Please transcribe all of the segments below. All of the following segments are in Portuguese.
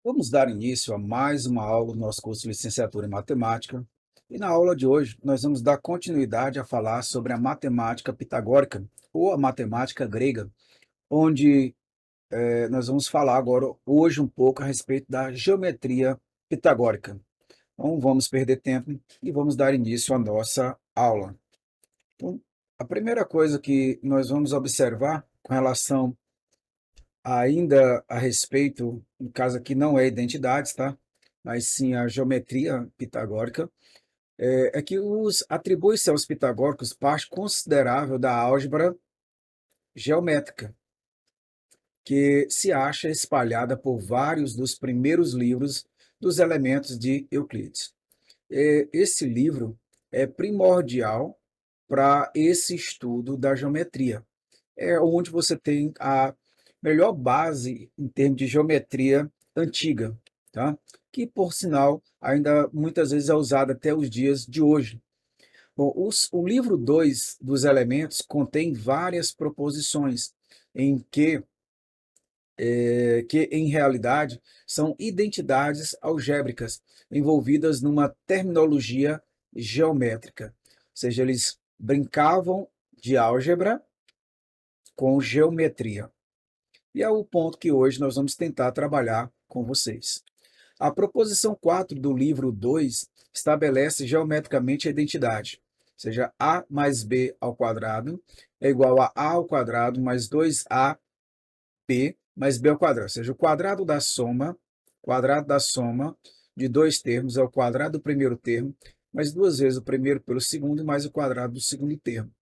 Vamos dar início a mais uma aula do nosso curso de licenciatura em matemática. E na aula de hoje, nós vamos dar continuidade a falar sobre a matemática pitagórica ou a matemática grega, onde nós vamos falar agora, hoje, um pouco a respeito da geometria pitagórica. Então, vamos perder tempo e vamos dar início à nossa aula. Então, a primeira coisa que nós vamos observar com relação ainda a respeito, no caso aqui não é identidades, tá? Mas sim a geometria pitagórica, é que atribui-se aos pitagóricos parte considerável da álgebra geométrica, que se acha espalhada por vários dos primeiros livros dos elementos de Euclides. Esse livro é primordial para esse estudo da geometria. É onde você tem a melhor base em termos de geometria antiga, tá? Que, por sinal, ainda muitas vezes é usada até os dias de hoje. Bom, o livro 2 dos elementos contém várias proposições em que em realidade são identidades algébricas envolvidas numa terminologia geométrica. Ou seja, eles brincavam de álgebra com geometria. E é o ponto que hoje nós vamos tentar trabalhar com vocês. A proposição 4 do livro 2 estabelece geometricamente a identidade, ou seja, a mais b ao quadrado é igual a ao quadrado mais 2ab mais b ao quadrado, ou seja, o quadrado da soma de dois termos é o quadrado do primeiro termo, mais duas vezes o primeiro pelo segundo, mais o quadrado do segundo termo.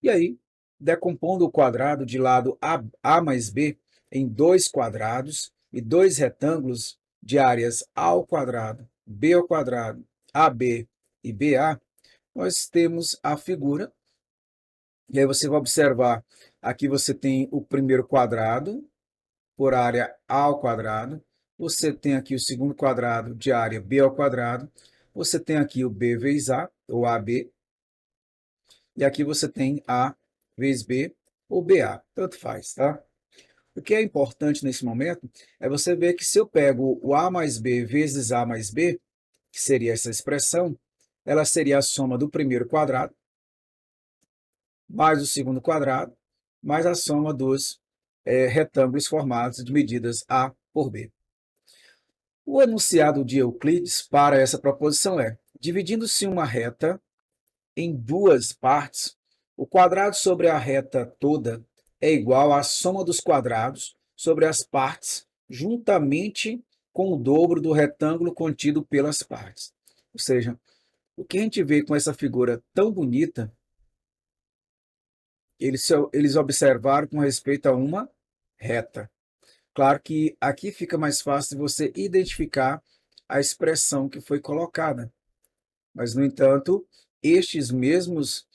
E aí, decompondo o quadrado de lado a mais b em dois quadrados e dois retângulos de áreas a ao quadrado, b ao quadrado, ab e ba, nós temos a figura. E aí você vai observar, aqui você tem o primeiro quadrado por área a ao quadrado, você tem aqui o segundo quadrado de área b ao quadrado, você tem aqui o b vezes a, ou ab, e aqui você tem A vezes B ou BA, tanto faz, tá? O que é importante nesse momento é você ver que se eu pego o A mais B vezes A mais B, que seria essa expressão, ela seria a soma do primeiro quadrado, mais o segundo quadrado, mais a soma dos retângulos formados de medidas A por B. O enunciado de Euclides para essa proposição é: dividindo-se uma reta em duas partes, o quadrado sobre a reta toda é igual à soma dos quadrados sobre as partes, juntamente com o dobro do retângulo contido pelas partes. Ou seja, o que a gente vê com essa figura tão bonita, eles observaram com respeito a uma reta. Claro que aqui fica mais fácil de você identificar a expressão que foi colocada. Mas, no entanto, estes mesmos,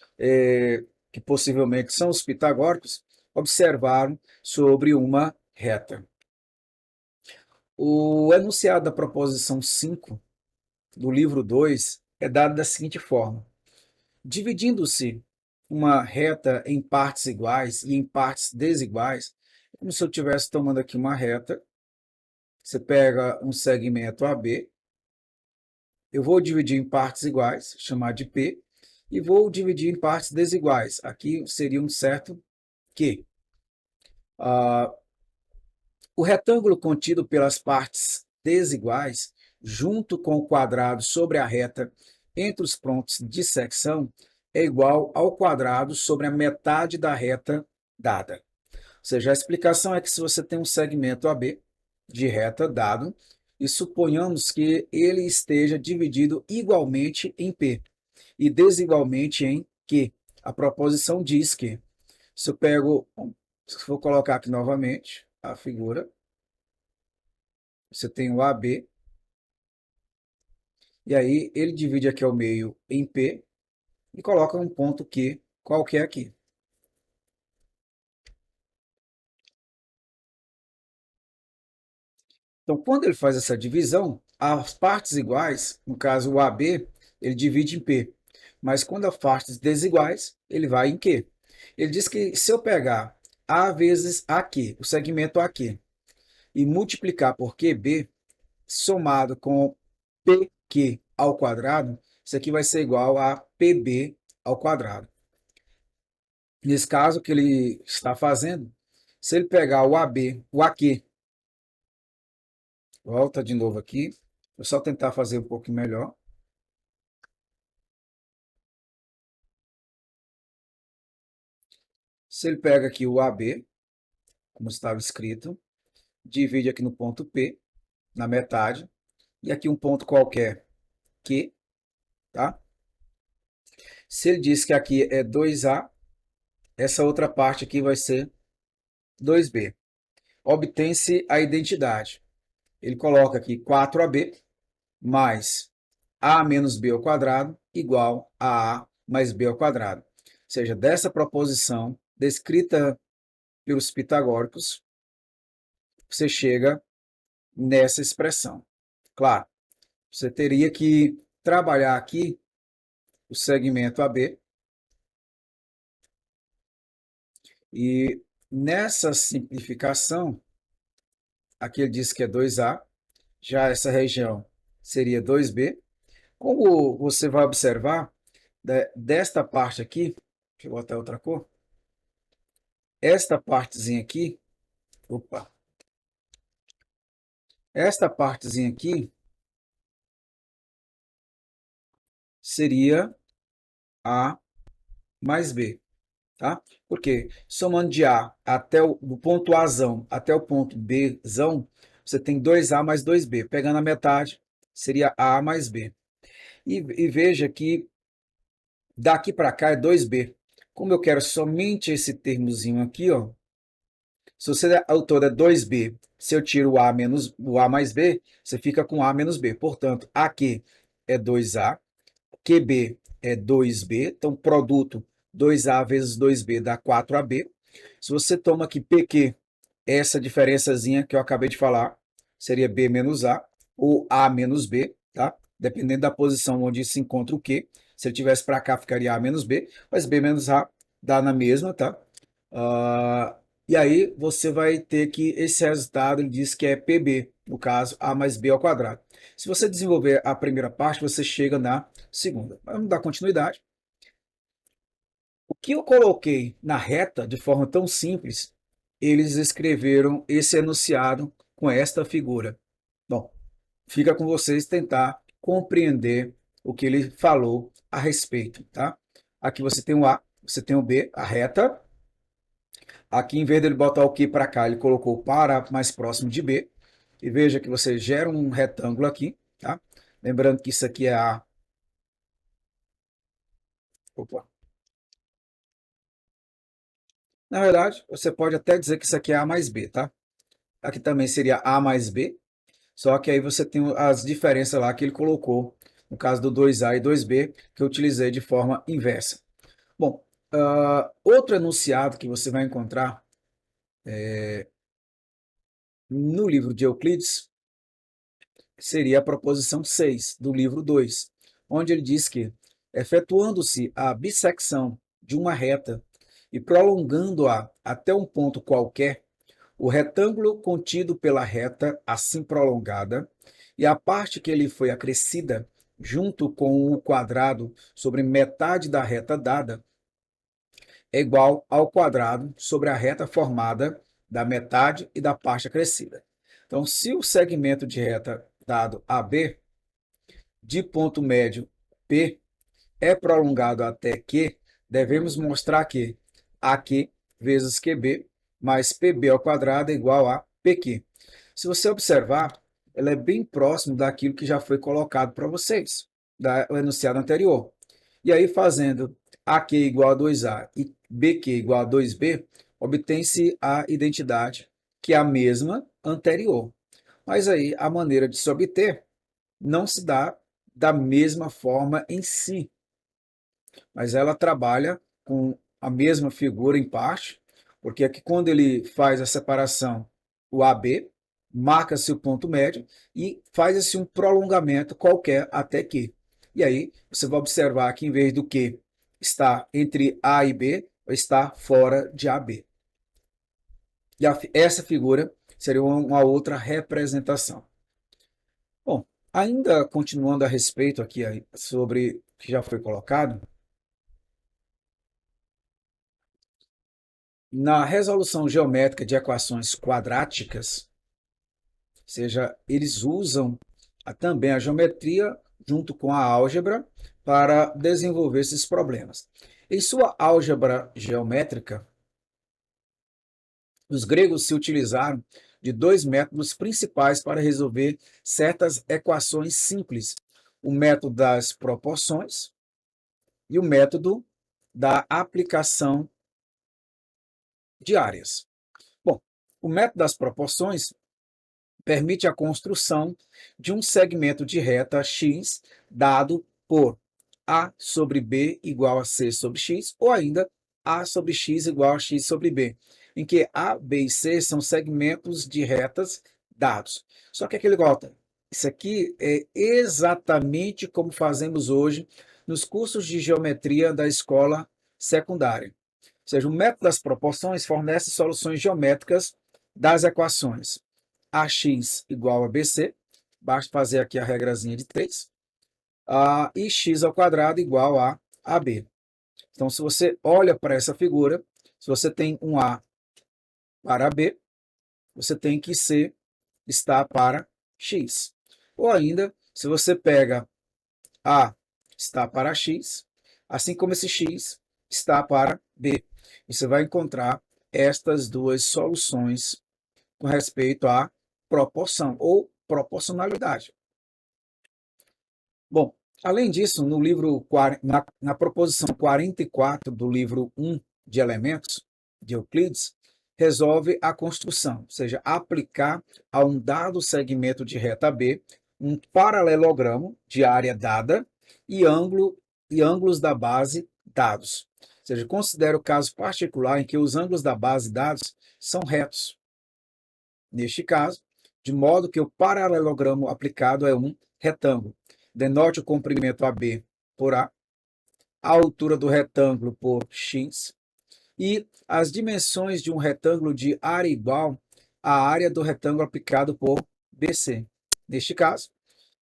que possivelmente são os pitagóricos, observaram sobre uma reta. O enunciado da proposição 5 do livro 2 é dado da seguinte forma: dividindo-se uma reta em partes iguais e em partes desiguais, é como se eu estivesse tomando aqui uma reta, você pega um segmento AB, eu vou dividir em partes iguais, chamar de P, e vou dividir em partes desiguais. Aqui seria um certo Q. Ah, o retângulo contido pelas partes desiguais, junto com o quadrado sobre a reta entre os pontos de secção, é igual ao quadrado sobre a metade da reta dada. Ou seja, a explicação é que se você tem um segmento AB de reta dado, e suponhamos que ele esteja dividido igualmente em P e desigualmente em Q. A proposição diz que, se eu pego, se for colocar aqui novamente a figura, você tem o AB, e aí ele divide aqui ao meio em P e coloca um ponto Q qualquer aqui. Então, quando ele faz essa divisão, as partes iguais, no caso o AB, ele divide em P. Mas quando as partes desiguais, ele vai em Q. Ele diz que se eu pegar A vezes AQ, o segmento AQ, e multiplicar por QB, somado com PQ ao quadrado, isso aqui vai ser igual a PB ao quadrado. Nesse caso, o que ele está fazendo, se ele pegar o AB, o AQ, volta de novo aqui, vou só tentar fazer um pouco melhor. Se ele pega aqui o AB, como estava escrito, divide aqui no ponto P, na metade, e aqui um ponto qualquer, Q, tá? Se ele diz que aqui é 2A, essa outra parte aqui vai ser 2B. Obtém-se a identidade. Ele coloca aqui 4AB mais A menos B ao quadrado igual a A mais B ao quadrado. Ou seja, dessa proposição descrita pelos pitagóricos, você chega nessa expressão. Claro, você teria que trabalhar aqui o segmento AB e nessa simplificação, aqui ele diz que é 2A, já essa região seria 2B. Como você vai observar, desta parte aqui, deixa eu botar outra cor, esta partezinha aqui, opa, esta partezinha aqui seria A mais B, tá? Porque somando de A até do ponto Azão até o ponto Bzão, você tem 2A mais 2B. Pegando a metade, seria A mais B. E veja que daqui para cá é 2B. Como eu quero somente esse termozinho aqui, ó, se você o todo é 2B, se eu tiro o A mais B, você fica com A menos B. Portanto, aqui é 2A, QB é 2B, então produto 2A vezes 2B dá 4AB. Se você toma aqui PQ, essa diferençazinha que eu acabei de falar, seria B menos A, ou A menos B, tá? Dependendo da posição onde se encontra o Q. Se ele tivesse para cá, ficaria A menos B, mas B menos A dá na mesma, tá? Uh, e aí você vai ter que esse resultado, ele diz que é PB, no caso, A mais B ao quadrado. Se você desenvolver a primeira parte, você chega na segunda. Vamos dar continuidade. O que eu coloquei na reta de forma tão simples, eles escreveram esse enunciado com esta figura. Bom, fica com vocês tentar compreender o que ele falou a respeito, tá? Aqui você tem o A, você tem o B, a reta. Aqui, em vez de ele botar o Q para cá, ele colocou para mais próximo de B. E veja que você gera um retângulo aqui, tá? Lembrando que isso aqui é A. Opa. Na verdade, você pode até dizer que isso aqui é A mais B, tá? Aqui também seria A mais B, só que aí você tem as diferenças lá que ele colocou, no caso do 2A e 2B, que eu utilizei de forma inversa. Bom, outro enunciado que você vai encontrar no livro de Euclides seria a proposição 6 do livro 2, onde ele diz que, efetuando-se a bissecção de uma reta e prolongando-a até um ponto qualquer, o retângulo contido pela reta assim prolongada e a parte que lhe foi acrescida, junto com o quadrado sobre metade da reta dada, é igual ao quadrado sobre a reta formada da metade e da parte acrescida. Então, se o segmento de reta dado AB, de ponto médio P, é prolongado até Q, devemos mostrar que AQ vezes QB mais PB ao quadrado é igual a PQ. Se você observar, ela é bem próximo daquilo que já foi colocado para vocês, do enunciado anterior. E aí, fazendo AQ igual a 2A e BQ igual a 2B, obtém-se a identidade, que é a mesma anterior. Mas aí, a maneira de se obter não se dá da mesma forma em si, mas ela trabalha com a mesma figura em parte, porque aqui quando ele faz a separação, o AB, marca-se o ponto médio e faz-se um prolongamento qualquer até Q. E aí você vai observar que em vez do Q está entre A e B, está fora de AB. E essa figura seria uma outra representação. Ainda continuando a respeito aqui sobre o que já foi colocado, na resolução geométrica de equações quadráticas, ou seja, eles usam também a geometria junto com a álgebra para desenvolver esses problemas. Em sua álgebra geométrica, os gregos se utilizaram de dois métodos principais para resolver certas equações simples: o método das proporções e o método da aplicação de áreas. Bom, o método das proporções permite a construção de um segmento de reta x dado por a sobre b igual a c sobre x, ou ainda a sobre x igual a x sobre b, em que a, b e c são segmentos de retas dados. Só que aquele gota, isso aqui é exatamente como fazemos hoje nos cursos de geometria da escola secundária. Ou seja, o método das proporções fornece soluções geométricas das equações ax igual a bc, basta fazer aqui a regrazinha de 3, e x ao quadrado igual a ab. Então, se você olha para essa figura, se você tem um a para b, você tem que c está para x. Ou ainda, se você pega a está para x, assim como esse x está para b. Você vai encontrar estas duas soluções com respeito à proporção ou proporcionalidade. Bom, além disso, no livro na proposição 44 do livro 1 de elementos de Euclides, resolve a construção, ou seja, aplicar a um dado segmento de reta B um paralelogramo de área dada e ângulos da base dados. Ou seja, considera o caso particular em que os ângulos da base dados são retos. Neste caso, de modo que o paralelogramo aplicado é um retângulo. Denote o comprimento AB por a altura do retângulo por x e as dimensões de um retângulo de área igual à área do retângulo aplicado por BC. Neste caso,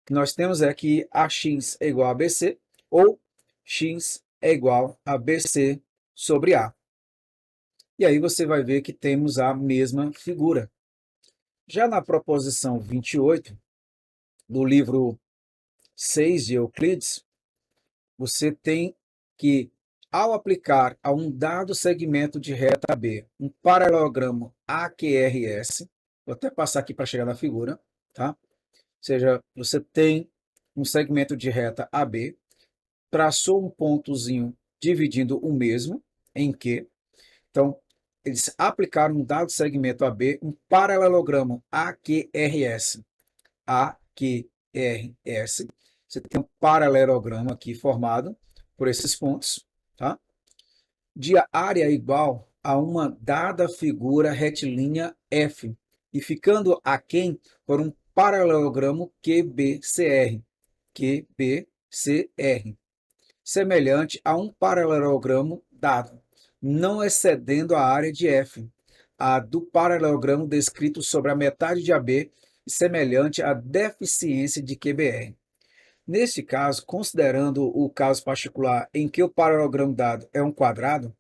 o que nós temos é que AX é igual a BC ou x é igual a BC sobre A. E aí você vai ver que temos a mesma figura. Já na proposição 28, do livro 6 de Euclides, você tem que, ao aplicar a um dado segmento de reta B um paralelogramo AQRS, vou até passar aqui para chegar na figura, tá? Ou seja, você tem um segmento de reta AB, traçou um pontozinho dividindo o mesmo, em que, então, eles aplicaram um dado segmento AB, um paralelogramo AQRS, AQRS. Você tem um paralelogramo aqui formado por esses pontos, tá? De área igual a uma dada figura retilínea F, e ficando aquém por um paralelogramo QBCR, QBCR, semelhante a um paralelogramo dado, não excedendo a área de F, a do paralelogramo descrito sobre a metade de AB, semelhante à deficiência de QBR. Neste caso, considerando o caso particular em que o paralelogramo dado é um quadrado,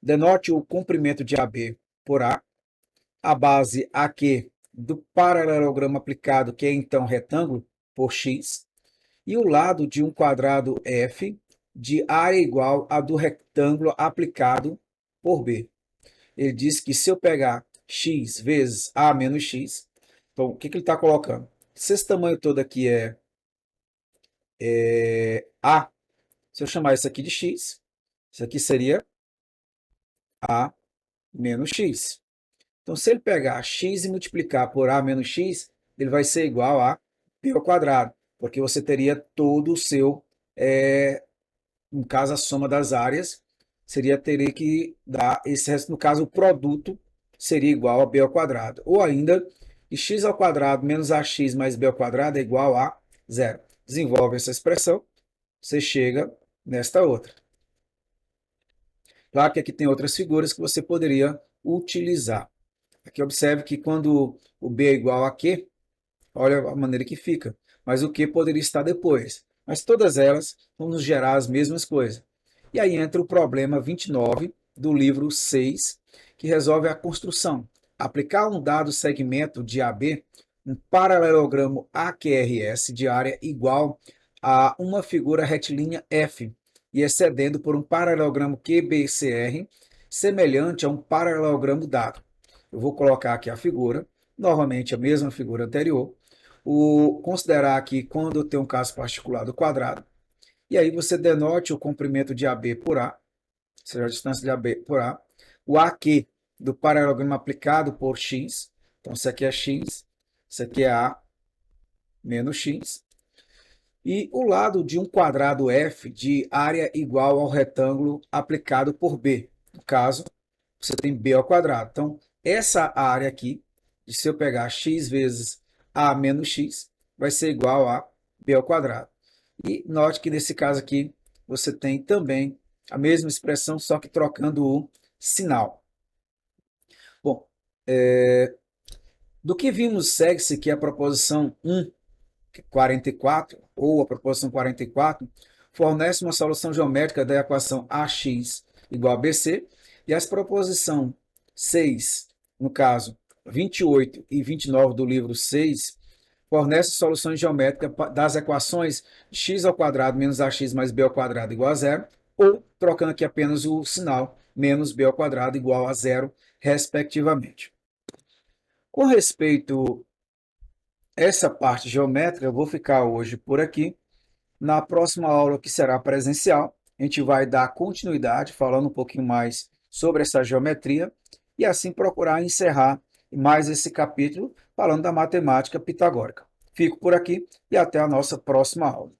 denote o comprimento de AB por a base AQ do paralelogramo aplicado, que é então retângulo, por x, e o lado de um quadrado F de área igual a do retângulo aplicado por B. Ele diz que se eu pegar x vezes A menos x, então o que ele está colocando? Se esse tamanho todo aqui é A, se eu chamar isso aqui de x, isso aqui seria A menos x. Então, se ele pegar x e multiplicar por A menos x, ele vai ser igual a B ao quadrado, porque você teria todo o seu, no caso, a soma das áreas, teria que dar esse resto, no caso, o produto seria igual a B ao quadrado. Ou ainda, x ao quadrado menos ax mais B ao quadrado é igual a zero. Desenvolve essa expressão, você chega nesta outra. Claro que aqui tem outras figuras que você poderia utilizar. Aqui observe que quando o B é igual a Q, Olha a maneira que fica. Mas o que poderia estar depois? Mas todas elas vão nos gerar as mesmas coisas. E aí entra o problema 29 do livro 6, que resolve a construção. Aplicar um dado segmento de AB, um paralelogramo AQRS de área igual a uma figura retilínea F, e excedendo por um paralelogramo QBCR semelhante a um paralelogramo dado. Eu vou colocar aqui a figura, novamente a mesma figura anterior, considerar aqui quando eu tenho um caso particular do quadrado, e aí você denote o comprimento de AB por A, seja a distância de AB por A, o AQ do paralelogramo aplicado por X, então isso aqui é X, isso aqui é A menos X, e o lado de um quadrado F de área igual ao retângulo aplicado por B. No caso, você tem B ao quadrado. Então, essa área aqui, se eu pegar x vezes A menos x, vai ser igual a B ao quadrado. E note que nesse caso aqui, você tem também a mesma expressão, só que trocando o sinal. Bom, do que vimos, segue-se que a proposição 1, 44, ou a proposição 44, fornece uma solução geométrica da equação AX igual a BC, e as proposição 6, no caso 28 e 29 do livro 6, fornece soluções geométricas das equações x ao quadrado menos ax mais b ao quadrado igual a zero, ou trocando aqui apenas o sinal, menos b ao quadrado igual a zero, respectivamente. Com respeito a essa parte geométrica, eu vou ficar hoje por aqui. Na próxima aula, que será presencial, a gente vai dar continuidade, falando um pouquinho mais sobre essa geometria, e assim procurar encerrar mais esse capítulo falando da matemática pitagórica. Fico por aqui e até a nossa próxima aula.